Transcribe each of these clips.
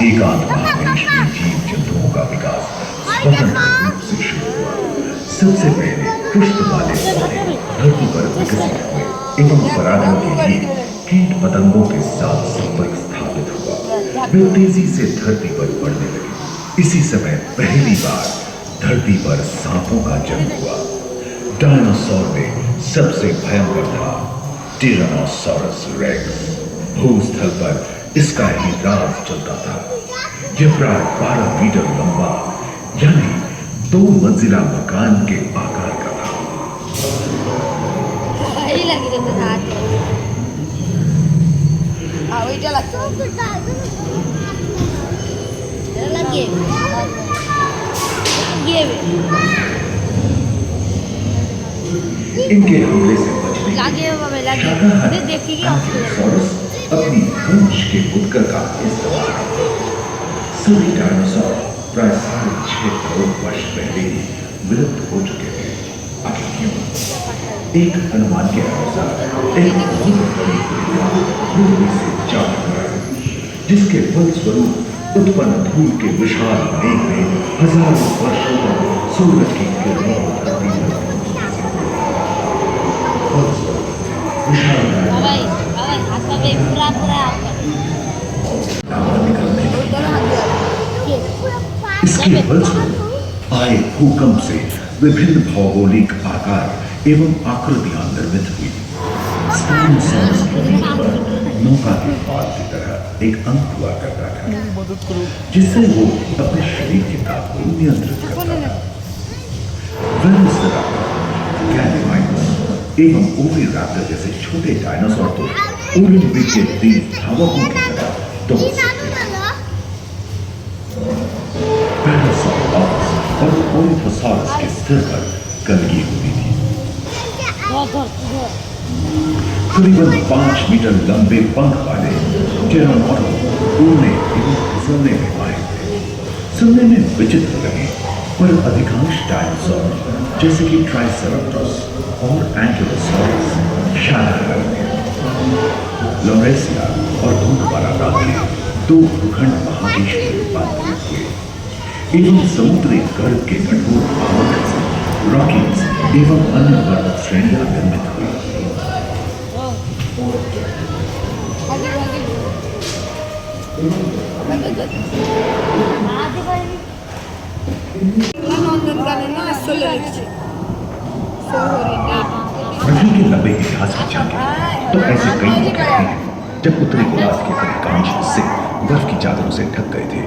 एकांत महादेश में जीव जंतुओं का विकास स्वतंत्र रूप से शुरू हुआ। सबसे पहले पुष्प वाले पौधे धरती पर विकसित हुए एवं परागण के लिए कीट पतंगों के साथ संपर्क स्थापित हुआ। वे तेजी से धरती पर बढ़ने लगे। इसी समय पहली बार धरती पर सांपों का जन्म हुआ। डायनासोर में सबसे भयंकर था टिरानोसॉरस रेक्स। भूस्थल पर इसका ही राज चलता था। यह प्राय 12 मीटर लंबा यानी 2 मंजिला मकान के आकार का था। इनके हमले से बचने डायनासोरस अपनी पूंछ के मुड़कर का इस्तेमाल करते। सभी डायनासोर प्राय 6.5 करोड़ वर्ष पहले ही विलुप्त हो चुके थे। आखिर क्यों? एक अनुमान के अनुसार एक बहुत बड़ी पृथ्वी से जा टकराई, जिसके फलस्वरूप उत्पन्न धूल के विशाल मेघ ने हजारों वर्षों तक सूरज की किरणों को धरती पर इसके फलस्वरूप आए भूकंप से विभिन्न भौगोलिक आकार एवं आकृतियां निर्मित हुई। स्पाइनोसॉरस की पीठ पर नौका के पाल की तरह एक अंक हुआ करता था, जिससे वो अपने शरीर के ताप को नियंत्रित करता था। वेलोसिराप्टर, गैलीमाइट्स एवं ओविराप्टर जैसे छोटे डायनासोर तो ओलंपिक के तेज धावकों की तरह दौड़ सकते थे। पैरासाउरोपस और ओलिथोसॉरस के सिर पर कलगी होती थी। करीबन 5 मीटर लंबे पंख वाले टेरानोडोन उड़ने एवं फिसलने में माहिर थे। सुनने में विचित्र लगे, पर अधिकांश डायनासोर जैसे कि ट्राइसेराटोप्स और एंकिलोसॉरस शाकाहारी थे। लोरेसिया और गोंडवाना के 2 भूखंड महादेश में रूपांतरित हुए एवं समुद्री गर्भ के कठोर भागों से रॉकीज एवं अन्य पर्वत श्रेणियां निर्मित हुई। पृथ्वी के लंबे इतिहास की झांकी तो ऐसे कई लोग कहते हैं जब उत्तरी गोलार्ध के अधिकांश हिस्से बर्फ की चादरों से ढक गए थे,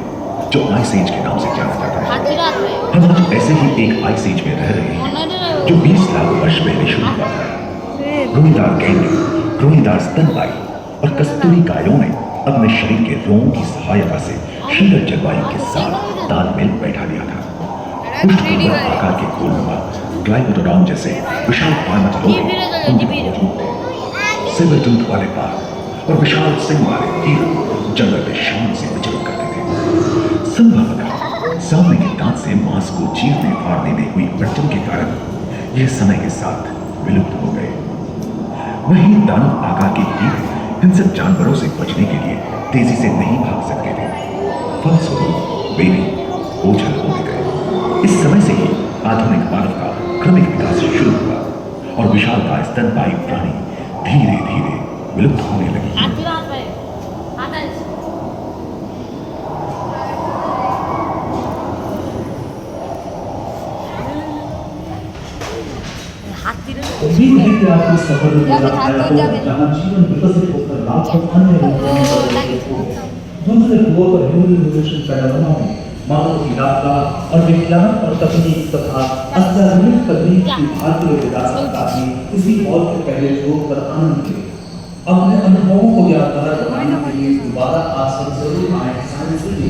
जो आइस एज के नाम से जाना जाता है। हम आज ऐसे ही एक आइस एज में रह रहे हैं जो 20 लाख वर्ष पहले शुरू हुआ था। रोईदार गेंडे, रोईदार स्तनपायी और कस्तूरी गायों ने अपने शरीर के रोमों की सहायता से शीतल जलवायु के साथ तालमेल बैठा लिया था। पुष्टभूमि आकार के गोलनुमा ग्लाइकोडोन जैसे विशाल पार्वतीय मौजूद थे। सिल्वरटूथ वाले बाघ और विशाल सिंह वाले हिरण जंगल में शान से विचरण करते थे। संभवतः सामने के दांत से मांस को चीरने फाड़ने में हुई अड़चन के कारण यह समय के साथ विलुप्त हो गए। वहीं दानव आकार के हिरण हिंसक जानवरों से बचने के लिए तेजी से नहीं भाग सकते थे। फलस्वरूप वे भी ओझल होने गए। इस समय से ही आधुनिक मानव का क्रमिक विकास शुरू हुआ और विशालकाय स्तनपायी प्राणी धीरे धीरे विलुप्त होने लगी। उम्मीद है कि आपको सफर में मजा आया हो, जहाँ जीवन विकसित होकर लाखों अन्य लोगों दूसरे ग्रहों पर ह्यूमन इवोल्यूशन पैदा होना में मानव की यात्रा और विज्ञान और तकनीक तथा अत्याधुनिक तकनीक की भारतीय विरासत का भी इसी और के पहले शोध पर आनंद ले। अपने अनुभवों को यादगार बनाने के लिए दोबारा आज से जरूर आए साइंस के।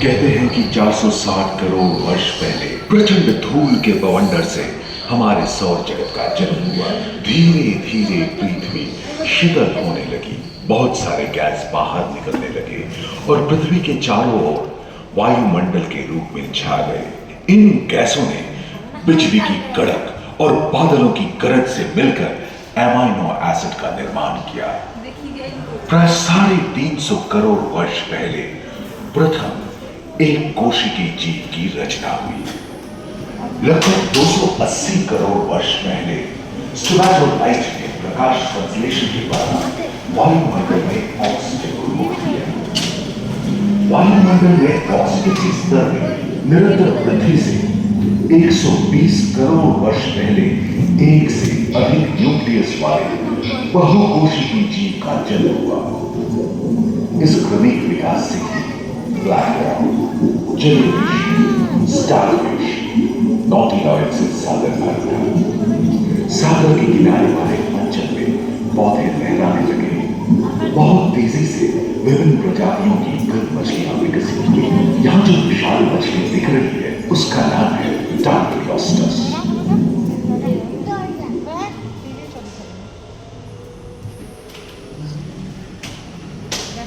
कहते हैं कि 460 करोड़ वर्ष पहले प्रचंड धूल के बवंडर से हमारे सौर जगत का जन्म हुआ। धीरे धीरे पृथ्वी शीतल होने लगी, बहुत सारे गैस बाहर निकलने लगे और पृथ्वी के चारों ओर वायुमंडल के रूप में छा गए। इन गैसों ने बिजली की कड़क और बादलों की गरज से मिलकर एमाइनो एसिड का निर्माण किया। प्राय 350 करोड़ वर्ष पहले प्रथम एक कोशिकीय जीव की रचना हुई। लगभग 280 करोड़ वर्ष पहले स्टोमैटोलाइट ने प्रकाश संश्लेषण के द्वारा वायुमंडल में ऑक्सीजन को रोक दिया। वायुमंडल में ऑक्सीजन के स्तर में निरंतर वृद्धि से 120 करोड़ वर्ष पहले एक से अधिक न्यूक्लियस वाले बहुकोशिकीय जीव का जन्म हुआ। इस क्रमिक विकास से ब्लैक होल, जेलीफिश, स्टारफिश, नॉटिलॉइड से सागर भर गया। सागर के किनारे वाले अंचल में पौधे लहराने लगे। बहुत तेजी से विभिन्न प्रजातियों की गर्म मछलियां विकसित हुई। यहाँ जो विशाल मछली दिख रही है उसका नाम है डार्कियोस्टस।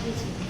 Gracias.